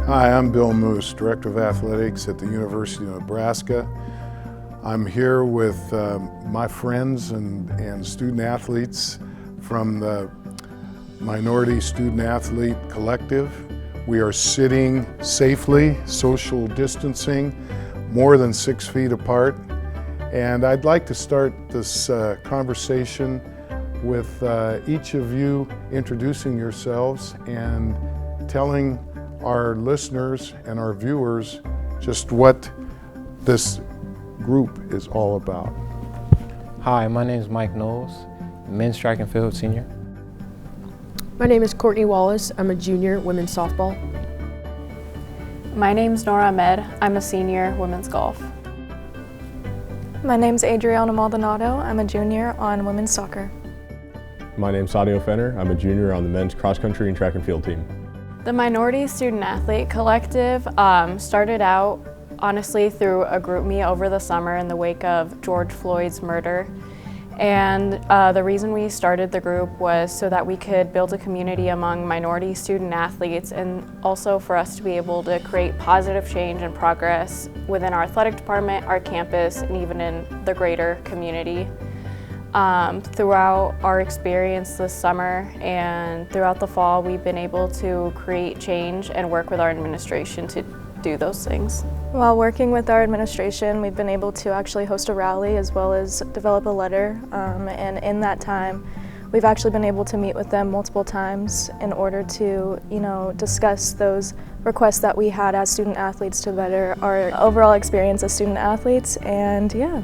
Hi, I'm Bill Moos, Director of Athletics at the University of Nebraska. I'm here with my friends and student athletes from the Minority Student Athlete Collective. We are sitting safely, social distancing, more than 6 feet apart. And I'd like to start this conversation with each of you introducing yourselves and telling our listeners and our viewers just what this group is all about. Hi, my name is Mike Knowles, men's track and field senior. My name is Courtney Wallace. I'm a junior, women's softball. My name's Nora Ahmed. I'm a senior, women's golf. My name's Adriana Maldonado. I'm a junior on women's soccer. My name's Sadio Fenner. I'm a junior on the men's cross country and track and field team. The Minority Student Athlete Collective started out honestly through a group me over the summer in the wake of George Floyd's murder. And the reason we started the group was so that we could build a community among minority student athletes and also for us to be able to create positive change and progress within our athletic department, our campus, and even in the greater community. Throughout our experience this summer and throughout the fall, we've been able to create change and work with our administration to do those things. While working with our administration, we've been able to actually host a rally as well as develop a letter. And in that time, we've actually been able to meet with them multiple times in order to, discuss those requests that we had as student athletes to better our overall experience as student athletes. And yeah.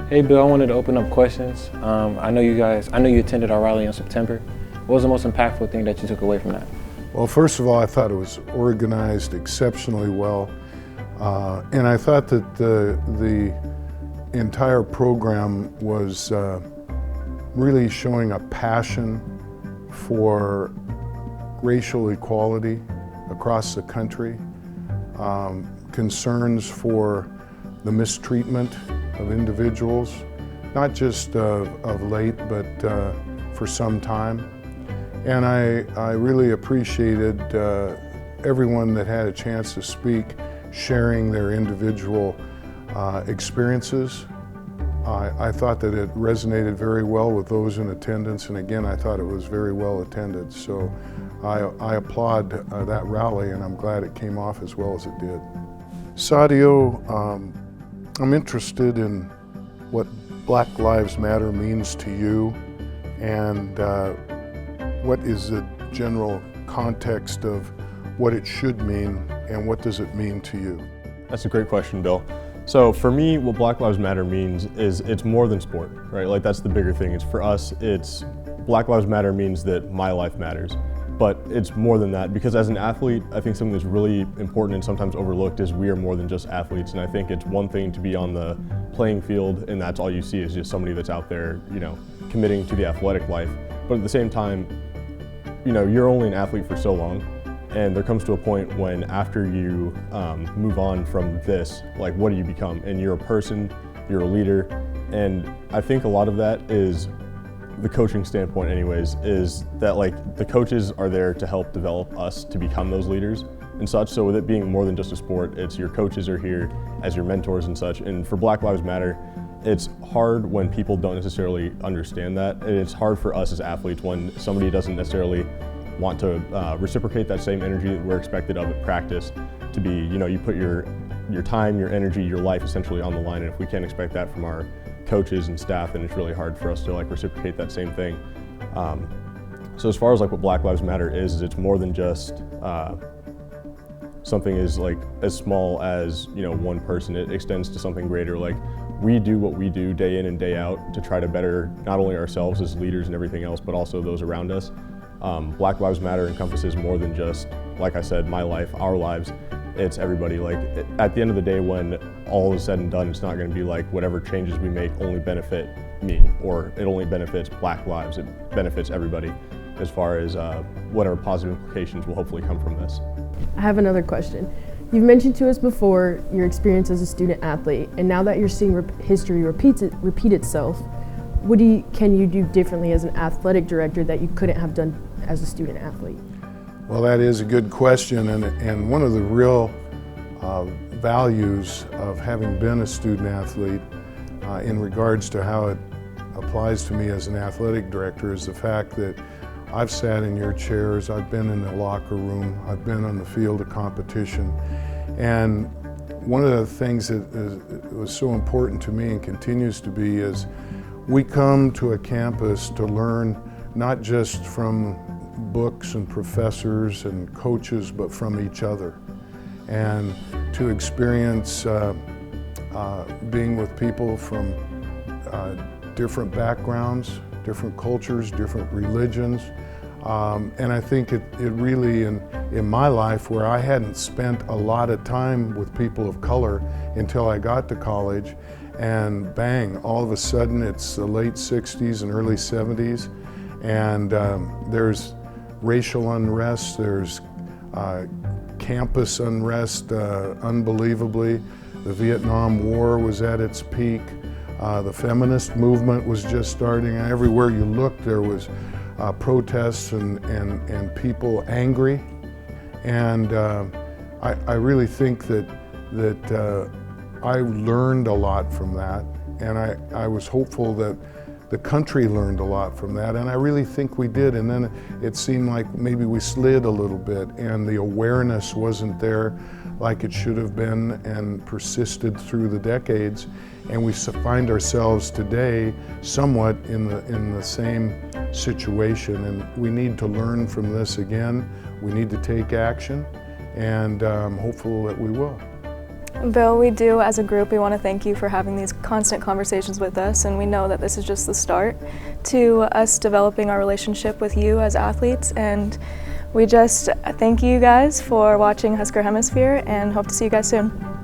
Hey Bill, I wanted to open up questions. I know you attended our rally in September. What was the most impactful thing that you took away from that? Well, first of all, I thought it was organized exceptionally well. And I thought that the entire program was really showing a passion for racial equality across the country, concerns for the mistreatment of individuals, not just of late, but for some time. And I really appreciated everyone that had a chance to speak, sharing their individual experiences. I thought that it resonated very well with those in attendance, and again, I thought it was very well attended. So I applaud that rally, and I'm glad it came off as well as it did. Sadio, I'm interested in what Black Lives Matter means to you, and what is the general context of what it should mean, and what does it mean to you? That's a great question, Bill. So for me, what Black Lives Matter means is it's more than sport, right? Like that's the bigger thing. It's for us, Black Lives Matter means that my life matters. But it's more than that, because as an athlete, I think something that's really important and sometimes overlooked is we are more than just athletes. And I think it's one thing to be on the playing field and that's all you see is just somebody that's out there, committing to the athletic life. But at the same time, you're only an athlete for so long. And there comes to a point when after you move on from this, like what do you become? And you're a person, you're a leader. And I think a lot of that is the coaching standpoint anyways, is that like the coaches are there to help develop us to become those leaders and such. So with it being more than just a sport, it's your coaches are here as your mentors and such. And for Black Lives Matter, it's hard when people don't necessarily understand that. And it's hard for us as athletes when somebody doesn't necessarily want to reciprocate that same energy that we're expected of at practice to be, you put your time, your energy, your life essentially on the line. And if we can't expect that from our coaches and staff, and it's really hard for us to reciprocate that same thing. So as far as what Black Lives Matter is it's more than just something as small as one person. It extends to something greater. We do what we do day in and day out to try to better not only ourselves as leaders and everything else, but also those around us. Black Lives Matter encompasses more than just, like I said, my life, our lives. It's everybody. At the end of the day, when all is said and done, it's not going to be whatever changes we make only benefit me, or it only benefits Black lives. It benefits everybody as far as whatever positive implications will hopefully come from this. I have another question. You've mentioned to us before your experience as a student athlete, and now that you're seeing history repeat itself, can you do differently as an athletic director that you couldn't have done as a student athlete? Well, that is a good question, and one of the real values of having been a student athlete in regards to how it applies to me as an athletic director is the fact that I've sat in your chairs, I've been in the locker room, I've been on the field of competition, and one of the things that was so important to me and continues to be is we come to a campus to learn not just from books and professors and coaches, but from each other, and to experience being with people from different backgrounds, different cultures, different religions. And I think it really, in my life, where I hadn't spent a lot of time with people of color until I got to college, and bang, all of a sudden it's the late 60s and early 70s, and there's racial unrest, there's campus unrest, unbelievably. The Vietnam War was at its peak. The feminist movement was just starting, and everywhere you looked there was protests and people angry. And I really think that I learned a lot from that, and I was hopeful that the country learned a lot from that, and I really think we did. And then it seemed like maybe we slid a little bit, and the awareness wasn't there like it should have been, and persisted through the decades. And we find ourselves today somewhat in the same situation, and we need to learn from this again. We need to take action, and I'm hopeful that we will. Bill, we do, as a group, we want to thank you for having these constant conversations with us, and we know that this is just the start to us developing our relationship with you as athletes, and we just thank you guys for watching Husker Hemisphere and hope to see you guys soon.